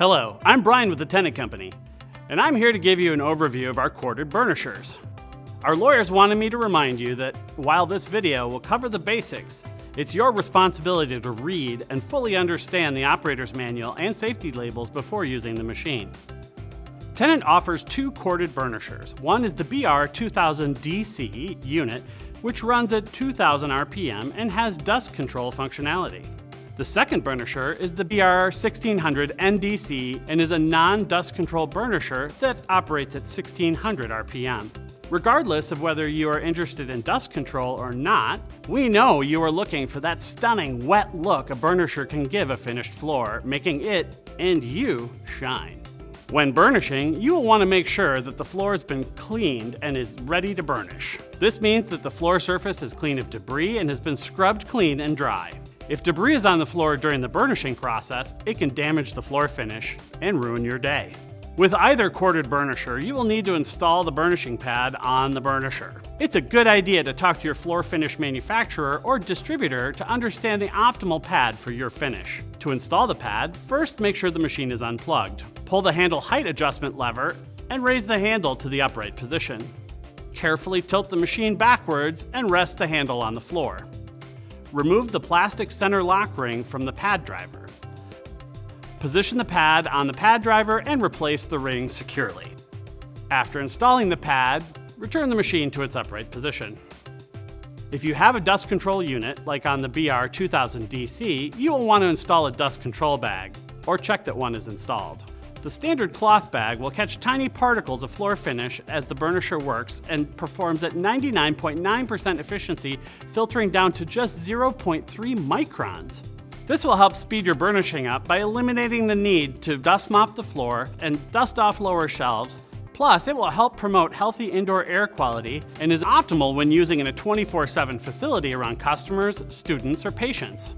Hello, I'm Brian with the Tennant Company, and I'm here to give you an overview of our corded burnishers. Our lawyers wanted me to remind you that while this video will cover the basics, it's your responsibility to read and fully understand the operator's manual and safety labels before using the machine. Tennant offers two corded burnishers. One is the BR2000DC unit, which runs at 2000 RPM and has dust control functionality. The second burnisher is the BR1600 NDC and is a non-dust control burnisher that operates at 1600 RPM. Regardless of whether you are interested in dust control or not, we know you are looking for that stunning wet look a burnisher can give a finished floor, making it and you shine. When burnishing, you will want to make sure that the floor has been cleaned and is ready to burnish. This means that the floor surface is clean of debris and has been scrubbed clean and dry. If debris is on the floor during the burnishing process, it can damage the floor finish and ruin your day. With either corded burnisher, you will need to install the burnishing pad on the burnisher. It's a good idea to talk to your floor finish manufacturer or distributor to understand the optimal pad for your finish. To install the pad, first make sure the machine is unplugged. Pull the handle height adjustment lever and raise the handle to the upright position. Carefully tilt the machine backwards and rest the handle on the floor. Remove the plastic center lock ring from the pad driver. Position the pad on the pad driver and replace the ring securely. After installing the pad, return the machine to its upright position. If you have a dust control unit, like on the BR2000DC, you will want to install a dust control bag, or check that one is installed. The standard cloth bag will catch tiny particles of floor finish as the burnisher works and performs at 99.9% efficiency, filtering down to just 0.3 microns. This will help speed your burnishing up by eliminating the need to dust mop the floor and dust off lower shelves. Plus, it will help promote healthy indoor air quality and is optimal when using in a 24/7 facility around customers, students, or patients.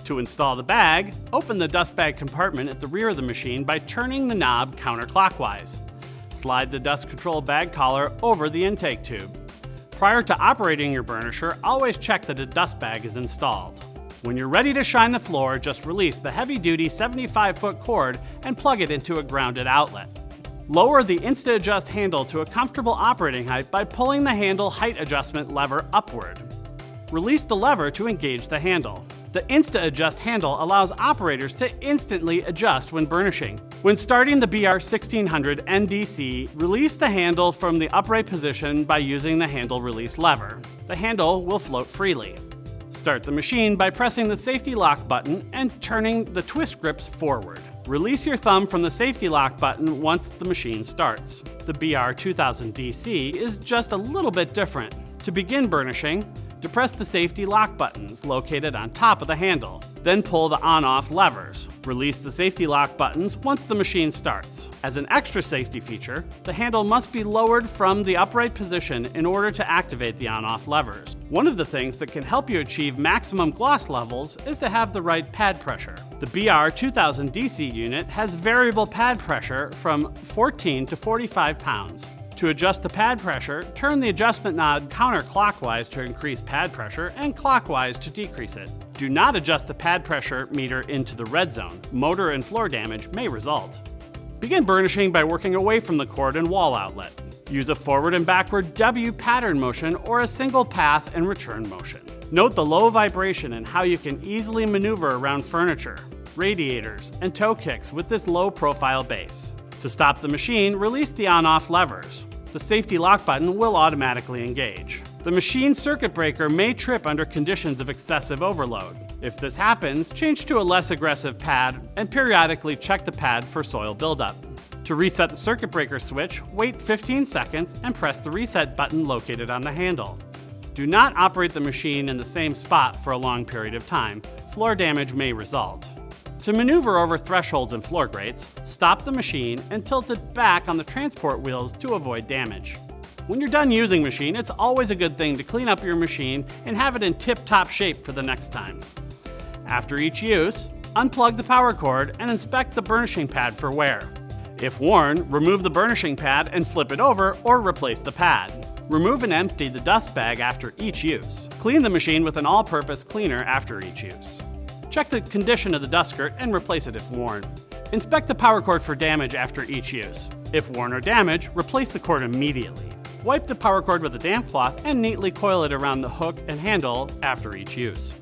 To install the bag, open the dust bag compartment at the rear of the machine by turning the knob counterclockwise. Slide the dust control bag collar over the intake tube. Prior to operating your burnisher, always check that a dust bag is installed. When you're ready to shine the floor, just release the heavy-duty 75-foot cord and plug it into a grounded outlet. Lower the Insta-Adjust handle to a comfortable operating height by pulling the handle height adjustment lever upward. Release the lever to engage the handle. The Insta-Adjust handle allows operators to instantly adjust when burnishing. When starting the BR1600 NDC, release the handle from the upright position by using the handle release lever. The handle will float freely. Start the machine by pressing the safety lock button and turning the twist grips forward. Release your thumb from the safety lock button once the machine starts. The BR2000DC is just a little bit different. To begin burnishing, depress the safety lock buttons located on top of the handle. Then pull the on-off levers. Release the safety lock buttons once the machine starts. As an extra safety feature, the handle must be lowered from the upright position in order to activate the on-off levers. One of the things that can help you achieve maximum gloss levels is to have the right pad pressure. The BR2000DC unit has variable pad pressure from 14 to 45 pounds. To adjust the pad pressure, turn the adjustment knob counterclockwise to increase pad pressure and clockwise to decrease it. Do not adjust the pad pressure meter into the red zone. Motor and floor damage may result. Begin burnishing by working away from the cord and wall outlet. Use a forward and backward W pattern motion or a single path and return motion. Note the low vibration and how you can easily maneuver around furniture, radiators, and toe kicks with this low profile base. To stop the machine, release the on-off levers. The safety lock button will automatically engage. The machine circuit breaker may trip under conditions of excessive overload. If this happens, change to a less aggressive pad and periodically check the pad for soil buildup. To reset the circuit breaker switch, wait 15 seconds and press the reset button located on the handle. Do not operate the machine in the same spot for a long period of time. Floor damage may result. To maneuver over thresholds and floor grates, stop the machine and tilt it back on the transport wheels to avoid damage. When you're done using the machine, it's always a good thing to clean up your machine and have it in tip-top shape for the next time. After each use, unplug the power cord and inspect the burnishing pad for wear. If worn, remove the burnishing pad and flip it over or replace the pad. Remove and empty the dust bag after each use. Clean the machine with an all-purpose cleaner after each use. Check the condition of the dust skirt and replace it if worn. Inspect the power cord for damage after each use. If worn or damaged, replace the cord immediately. Wipe the power cord with a damp cloth and neatly coil it around the hook and handle after each use.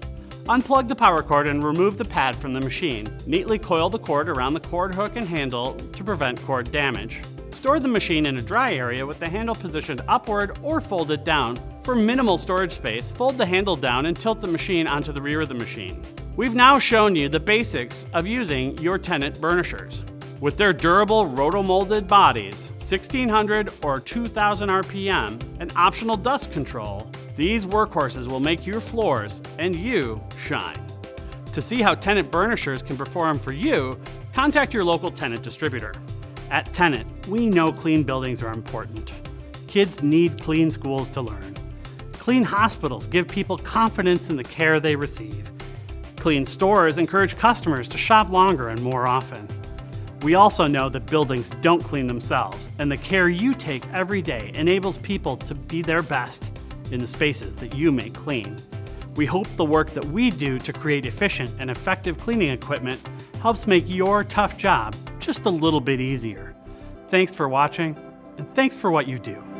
Unplug the power cord and remove the pad from the machine. Neatly coil the cord around the cord hook and handle to prevent cord damage. Store the machine in a dry area with the handle positioned upward or folded down. For minimal storage space, fold the handle down and tilt the machine onto the rear of the machine. We've now shown you the basics of using your Tennant burnishers. With their durable roto-molded bodies, 1600 or 2000 RPM, and optional dust control, these workhorses will make your floors and you shine. To see how Tennant burnishers can perform for you, contact your local Tennant distributor. At Tennant, we know clean buildings are important. Kids need clean schools to learn. Clean hospitals give people confidence in the care they receive. Clean stores encourage customers to shop longer and more often. We also know that buildings don't clean themselves, and the care you take every day enables people to be their best in the spaces that you make clean. We hope the work that we do to create efficient and effective cleaning equipment helps make your tough job just a little bit easier. Thanks for watching, and thanks for what you do.